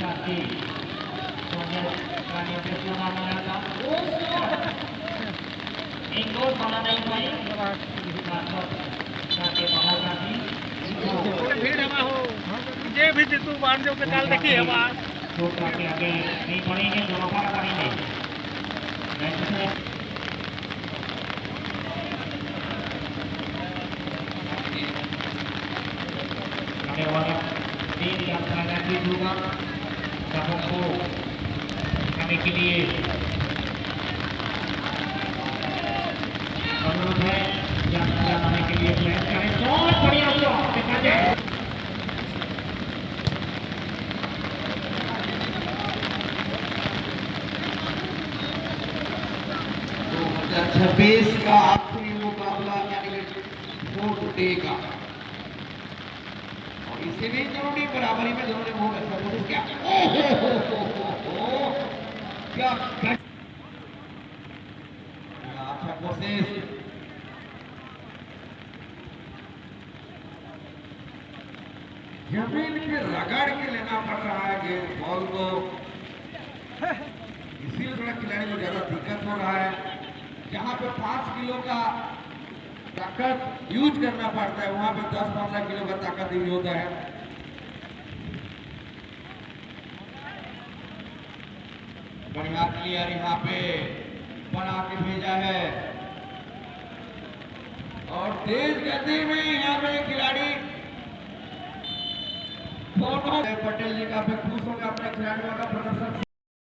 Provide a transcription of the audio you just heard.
साथी इंडोर बना नहीं पाई जे भी तू बांध जो के काल देखी है बात तो काके आगे नहीं पड़ेंगे दोनों पार पड़ेंगे आने वाला 3 यात्रा गाड़ी होगा सबों को आने के लिए अनुरोध है यात्रा आने के लिए प्लान करें बहुत बढ़िया शॉट देखा जाए 2026 का आखिरी मुकाबला कैंडिडेट वोट डे का और इसे भी जरूरी बराबरी में दोनों ने बहुत अच्छा कोशिश किया क्या अच्छा कोशिश जमीन के रगड़ के लेना पड़ रहा है गेंद बॉल को इसीलिए थोड़ा खिलाड़ी को ज्यादा दिक्कत हो रहा है जहां पे 5 किलो का ताकत यूज करना पड़ता है वहां पे 10-15 किलो का ताकत यूज होता है बढ़िया क्लियर यहाँ पे बना के भेजा है और तेज गति में यहाँ पे खिलाड़ी दोनों पटेल जी काफी खुश होकर अपने खिलाड़ियों का प्रदर्शन